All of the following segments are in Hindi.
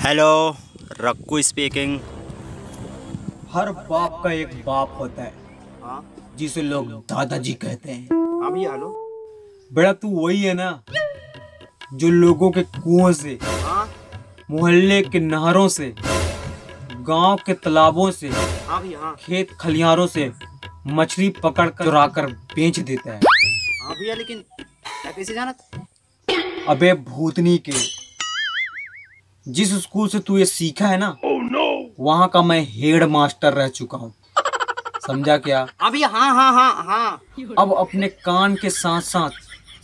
Hello, रक्कू speaking. हर बाप का एक बाप होता है हाँ जिसे लोग दादाजी कहते हैं। हाँ भैया, हेलो। बेटा तू वही है ना जो लोगों के कुओं से, हाँ मोहल्ले के नहरों से, गांव के तालाबों से, हाँ भैया, हाँ खेत खलिहानों से मछली पकड़ कर चुरा कर बेच देता है। हाँ भैया, लेकिन क्या कैसे जाना? अबे भूतनी के, जिस स्कूल से तू ये सीखा है ना, वहाँ का मैं हेड मास्टर रह चुका हूँ। समझा क्या? हाँ भैया, हाँ हाँ हाँ हाँ। अब अपने कान के साथ साथ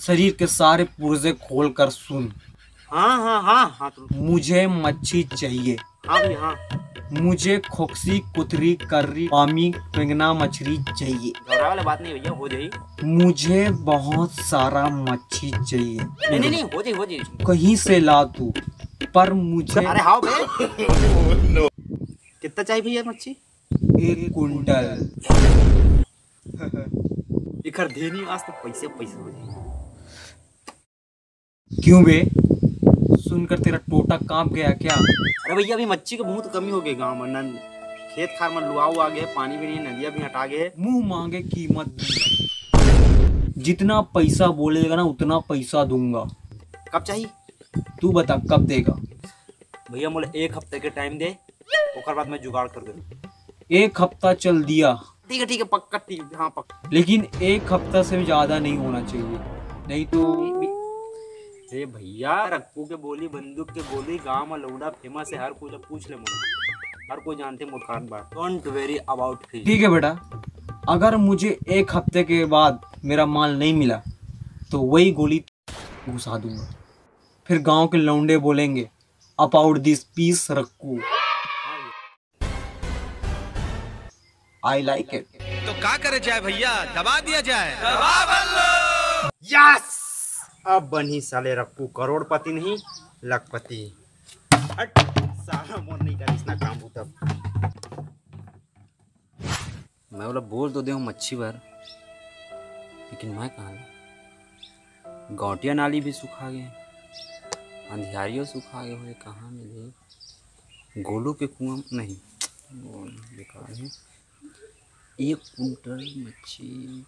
शरीर के सारे पुर्जे खोल कर सुन। हाँ हाँ हाँ हाँ तुम। मुझे मच्छी चाहिए। हाँ भैया, हाँ। मुझे खोक्सी, कुतरी, कर्री, पामी, पिंगना मछली चाहिए। घबरा वाला बात नहीं भैया, हो जाएगी। मुझे बहुत सारा मच्छी चाहिए। नहीं नहीं नहीं, हो जाएगी। कहीं से ला तू, पर मुझे अरे हाँ बे। कितना चाहिए भैया मच्छी? 1 कुंटल। इखर देनी आज तो पैसे पैसे हो जाएंगे। क्यों बे, सुनकर तेरा टोटा कांप गया क्या? अरे भैया, अभी मच्छी के बहुत कमी हो गई गाँव में। नन खेत खार में लुआ हुआ गया, पानी भी नहीं, नदियाँ भी हटा गए। मुंह मांगे कीमत दूंगा। जितना पैसा बोलेगा ना उतना पैसा दूंगा। कब चाहिए? तू बता कब देगा? भैया मुझे 1 हफ्ते के टाइम दे, ओकर बाद मैं जुगाड़ कर दूँ। 1 हफ्ता चल दिया। ठीक है पक्का, ठीक, हाँ पक्का। लेकिन 1 हफ्ता से भी ज्यादा नहीं होना चाहिए, नहीं तो। अरे भैया, रक्कू के बोली, बंदूक के गोली, गांव में लौड़ा फेमस है। हर कोई पूछ ले मुझे, हर कोई जानते मुस्कान बात। Don't very about feel. ठीक है बेटा, अगर मुझे 1 हफ्ते के बाद मेरा माल नहीं मिला तो वही गोली घुसा दूंगा। फिर गांव के लौंडे बोलेंगे अबाउट दिस पीस रक्कू। I like it. तो क्या करे जाए भैया, दबा दिया जाए। दबा बल्लो। यस, अब बनी साले रक्कू करोड़पति नहीं लखपति। हट साला, मन नहीं कर इसना काम होता। मैं बोला बोल तो दे मच्छी भर, लेकिन मैं कहाँ? गौटिया नाली भी सुखा गए, अंधियारियों सुखा गए हुए। कहाँ मिले? गोलू के कुआं नहीं, बेकार है। 1 कुंटल मच्छी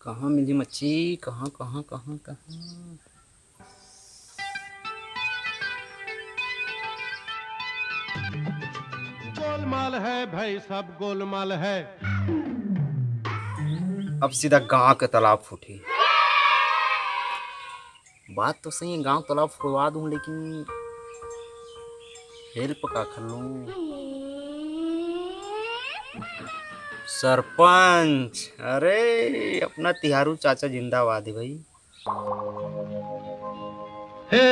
कहाँ मिली? मच्छी कहाँ कहाँ कहाँ कहाँ? गोलमाल है भाई, सब गोलमाल है। अब सीधा गांव के तालाब फूटी। बात तो सही है, गांव तालाब फुड़वा दूं, लेकिन हेल्प का कर लूं? सरपंच, अरे अपना तिहारू चाचा जिंदाबाद है भाई। हे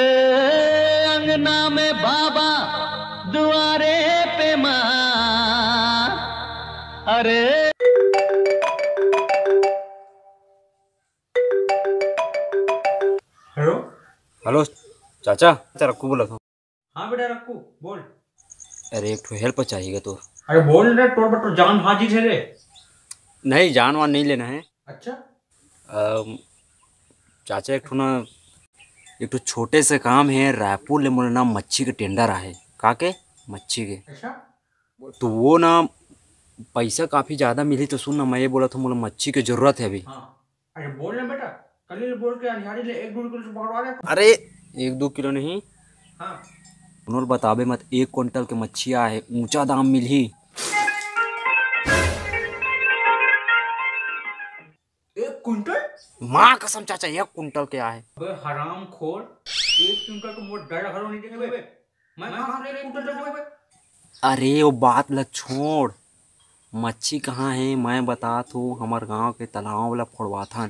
अंगना में बाबा, दुआरे पे माँ। अरे हेलो। हेलो चाचा, रक्कू बोला था। हाँ बेटा रक्कू बोल। अरे एक ठो हेल्प चाहिए तो। अरे बोल रे, तोड़ बटो जान हाजिर है रे। नहीं, जान वान नहीं लेना है। अच्छा। चाचा एक ठो छोटे से काम है। रायपुर ले मोला ना मच्छी के टेंडर आहे। का के मच्छी के? अच्छा। तो वो ना पैसा काफ़ी ज़्यादा मिली। तो सुन ना, मैं ये बोला था मोला मच्छी की ज़रूरत है अभी। हाँ। अरे बोल ना बेटा, कल बोल के अंधियारी ले 1-2 किलो से पकड़वा दे। अरे 1-2 किलो नहीं। हाँ। उन्होंने बताबे मत, 1 क्विंटल के मच्छिया है, ऊंचा दाम मिली। 1 कुंटल? माँ कसम चाचा, 1 क्विंटल क्या है? अबे हराम खोर, 1 कुंटल को मोट डर घरों नहीं देंगे बे। मैं कहाँ से 1 कुंटल दूंगा बे? अरे वो बात ल छोड़, मच्छी कहाँ है मैं बता तो। हमार गांव के तालाब वाला फोड़वा था।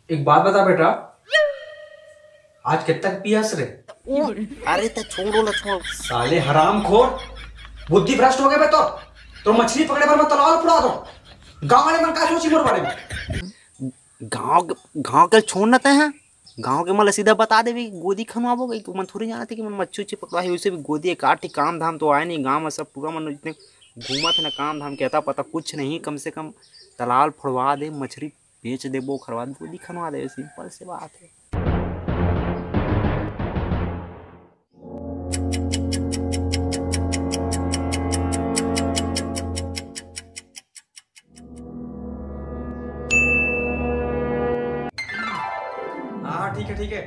एक बात बता बेटा, आज कितना पियास रे? अरे तो छोड़ो ना, छोड़। साले हराम खोर, बुद्धि भ्रष्ट हो गए बे तो मछली पकड़े पर मैं तालाब फुड़ा दो। गांव वाले मन का सोची मोर बारे में? गांव के छोड़ ना हैं। गांव के मतलब सीधा बता दे भी गोदी खनवाबो गई तो मन थोड़ी जाना थी कि मन मच्छी पकड़वाई। उसे भी गोदी काटी, काम धाम तो आए नहीं गांव में। सब पूरा मन इतने घूमा था ना, काम धाम कहता पता कुछ नहीं। कम से कम तालाब फुड़वा दे, मछली बेच दे, वो खरवा दे, गोदी खनवा दे, सिंपल से बात है। हाँ ठीक है,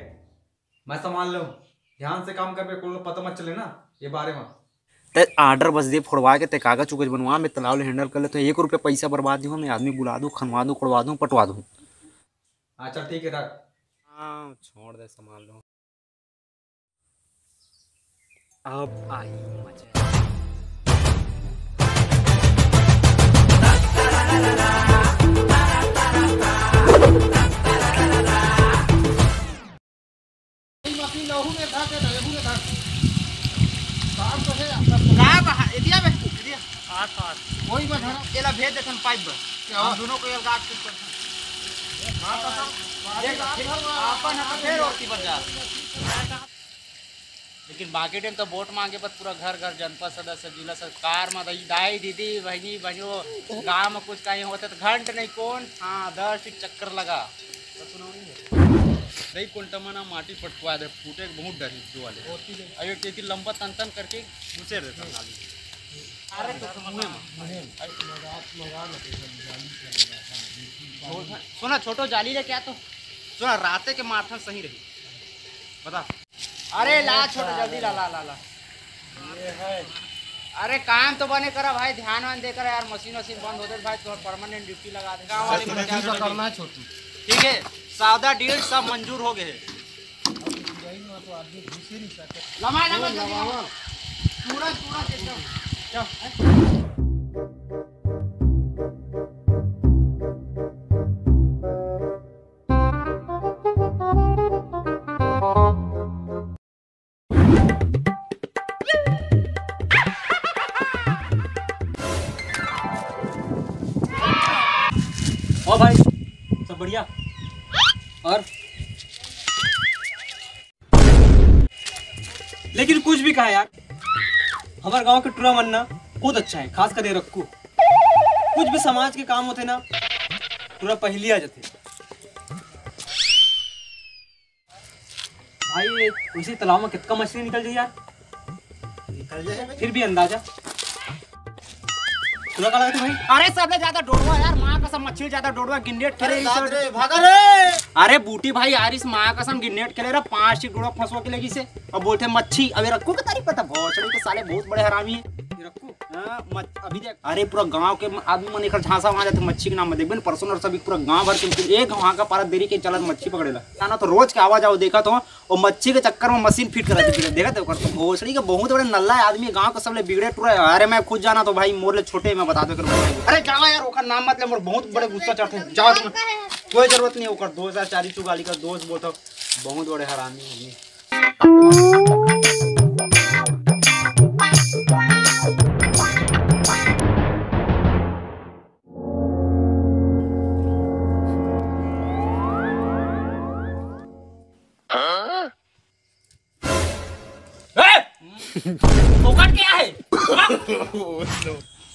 मैं संभाल लूँ। ध्यान से काम कर पे, कोई पता मत चले ना ये बारे में। ते आर्डर बस दे फोड़वा के ते कागज उगज बनवा, मैं तालाब ले हैंडल कर ले, तो 1 रुपया पैसा बर्बाद नहीं हो, मैं आदमी बुला दूँ, खनवा दूँ, कोड़वा दूँ, पटवा दूँ। हाँ चल ठीक है, रख। हाँ छोड़ दे, संभाल लो। अब आई मजा। वही बस है ना, एला भेज देथन पाइप बस हम दोनों को एल गाट कर हां तो सब अपन है फिर होती पर जा। लेकिन बाकी टाइम तो वोट मांगे पर पूरा घर घर जनपद सदस्य जिला सरकार में दाई दीदी बहनी बहनों गांव में कुछ कहीं होता तो घंट नहीं कौन हाँ 10 चक्कर लगा तो सुनो नहीं कुंटमना माटी पटवा दे फूटे बहुत डर है दो वाले अरे केती लंबा तन तन करके घुसे रहता नाली। अरे तो मुहे सुना छोटो जाली ले क्या तो सुना राते के माठन सही रही बता। अरे ला छोटो जल्दी ला ला ला ला ये है। अरे काम तो बने करा भाई, ध्यान वान देकर यार, मशीन वशीन बंद होते भाई तो परमानेंट ड्यूटी लगा दे गाँव वाले में क्या करना है छोटू। ठीक है सादा डील सब मंजूर हो गए लमा लमा पूरा पूरा और भाई सब बढ़िया। और लेकिन कुछ भी कहा यार, हमारे गांव के टूरा मन्ना बहुत अच्छा है, खास कर रक्कू। कुछ भी समाज के काम होते ना टूरा पहली आ जाते भाई। उसी तालाब में कितना मछली निकल जाए यार, निकल जाए फिर भी अंदाजा टूरा का लगा भाई। अरे सबसे ज्यादा डोडवा यार, माँ कसम मछली ज्यादा डोडवा गिन्नेट खेले भागा रे। अरे बूटी भाई यार इस माँ कसम गिन्नेट खेले रहा 5 डोडवा फंसवा के लगी से और बोलते मच्छी। अबे रक्कू का तारीफ पता भोसड़ी के साले बहुत बड़े हरामी है रक्कू। अभी देख अरे पूरा गांव के आदमी मन एक झांसा वहां जाते मच्छी के नाम में देखबे न परसों और सभी पूरा गांव भर के एक वहां का पारा देरी के चलत मच्छी पकड़ेला ना तो रोज के आवाज आओ देखा तो और मच्छी के चक्कर में मशीन फिट करा देती देखा तो कर भोसड़ी के बहुत बड़े नल्ला आदमी गांव के सब ले बिगड़े टूरा। अरे मैं खुद जाना तो भाई मोर ले छोटे मैं बता दो। अरे जाओ यार ओकर नाम मत ले, मोर बहुत बड़े गुस्सा चढ़ते जाओ तुम, कोई जरूरत नहीं ओकर 2040 तू गाली का दोस्त बोलता बहुत बड़े हरामी। क्या है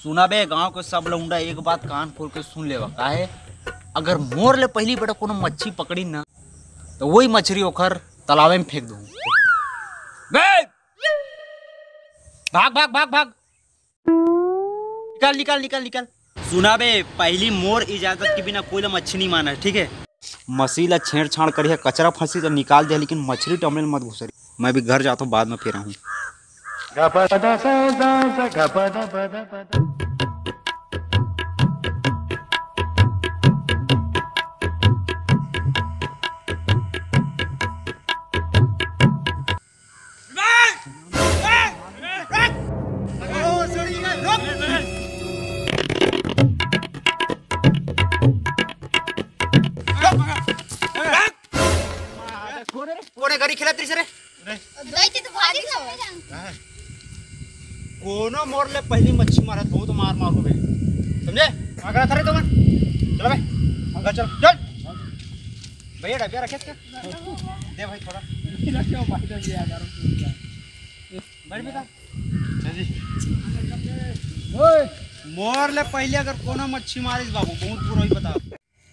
सुना बे गांव के सब लौंडा एक बात कान खोल के सुन लेवा का है, अगर मोर ले पहली बेटा कोनो मच्छी पकड़ी ना तो वही मछली ओखर तालाबे में फेंक दूं। भाग भाग भाग भाग निकल निकल निकल निकल। सुना बे पहली मोर इजाजत के बिना कोई मच्छी नहीं माना, ठीक है। मछली ला छेड़छाड़ करिए, कचरा फंसी तो निकाल दे, लेकिन मछली टमले मत घुसरी। मैं भी घर जाता हूँ, बाद में फिर आऊँ। कोने गाड़ी खिला तेरी सरे कोनो मोर ले पहली मच्छी मारत बहुत मार मारू बे, समझे। आगरा थरे तो मन चलो बे आगे चल चल भैया डबिया रखे थे दे भाई थोड़ा क्यों भाई दे यार बैठ बेटा जी। ओए मोर ले पहले अगर कोनो मच्छी मारिस बाबू बहुत बुरा ही बता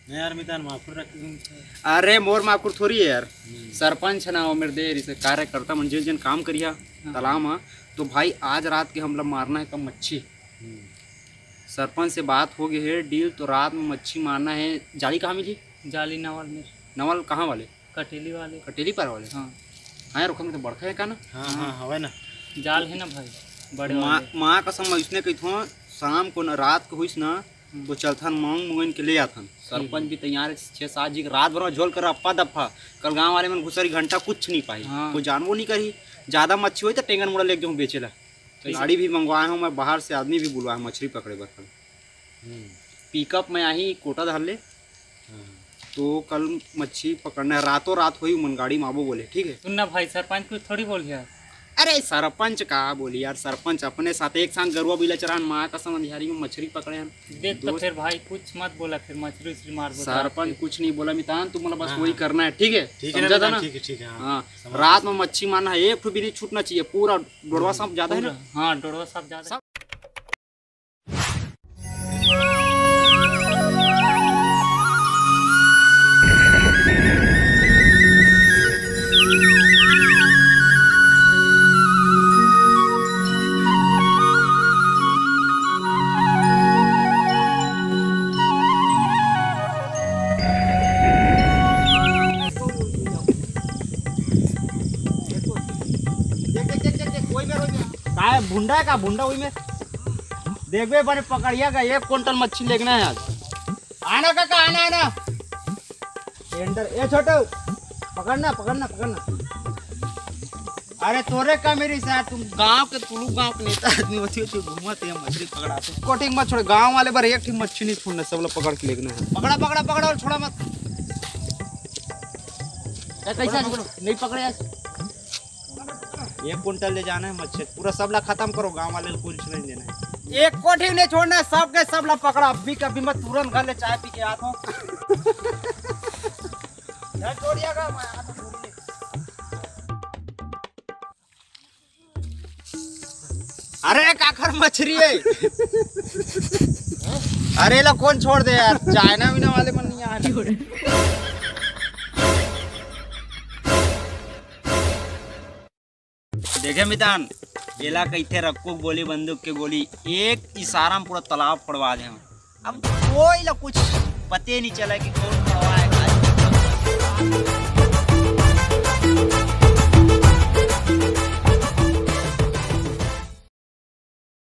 यार। मितान माफुर रख। अरे मोर माफुर थोड़ी है यार, सरपंच ना हो मेरे देर इसे कार्यकर्ता मन जिन काम करिया तालाब में तो भाई आज रात के हम लोग मारना है कम मच्छी। सरपंच से बात हो गई है डील, तो रात में मच्छी मारना है। जाली कहाँ मिली? जाली नवल में। नवल कहाँ वाले? कटेली वाले। कटेली पर वाले। हाँ हाँ रुको में तो बड़का है का ना। हाँ हवे ना। जाल है ना भाई बड़े माँ वाले। माँ कसम इसने कही थो शाम को न रात को हुईस ना वो चलथन मांग मुंगन के ले आथन। सरपंच भी तैयार है 6-7 जी रात भर में झोल कर अप्पा दफा। कल गांव वाले में घुसरी घंटा कुछ नहीं पाई। हाँ। कोई जानवो नहीं करी। ज्यादा मच्छी हुई तो टेंगन मुड़ा लेके जाऊँ बेचेला। गाड़ी भी मंगवाया हूँ मैं, बाहर से आदमी भी बुलवाया मछली पकड़े बर। पिकअप में आई कोटा धर ले तो कल मच्छी पकड़ना है। रातों रात हुई मन गाड़ी में आबो बोले ठीक है। सुनना भाई सरपंच कुछ थोड़ी बोल यार। अरे सरपंच का बोली यार, सरपंच अपने साथ एक साथ गरुआ बिला चरान माँ कसम अंधियारी में मछली पकड़े हैं। देख तो फिर भाई कुछ मत बोला, फिर मछली उछली मार दो। सरपंच कुछ नहीं बोला मितान, तुम मतलब बस वही करना है ठीक है। ठीक है समझा था ना? ना? ठीक है। हाँ रात में मच्छी मारना है, एक भी नहीं छूटना चाहिए। पूरा डोरवा सांप ज्यादा है ना। हाँ डोरवा सांप ज्यादा। काय भुंडा है का भुंडा वही में देखबे बने पकड़िएगा। 1 क्विंटल मच्छी लेना है आज। आना काका आना आना टेंडर ए छोटू पकड़ना पकड़ना पकड़ना। अरे तोरे का मेरी साथ तुम गांव के तुलू गांव के नेता आदमी होती हो घूमते हैं मछली पकड़ाते। कोटिंग मत छोड़े गांव वाले बार एक ठीक मच्छी नहीं छोड़ना, सब लोग पकड़ के लेना है। पकड़ा पकड़ा पकड़ा और छोड़ा मत। कैसा नहीं पकड़े आज 1 क्विंटल ले जाना है मच्छी पूरा सब ला खत्म करो। गांव वाले को कुछ नहीं देना है। एक कोठी नहीं छोड़ना है, सब के सब ला पकड़ा। अभी कभी मत तुरंत घर ले चाय पी के आता हूँ। छोड़िएगा अरे काखर मछली है। अरे ला कौन छोड़ दे यार, चाइना वीना वाले मन नहीं आ रहे। देखे मितान एला कैथे रखो गोली बंदूक के गोली, एक इशारा में पूरा तालाब पड़वा दे। अब कोई ला कुछ पते नहीं चला कि कौन पड़वा है।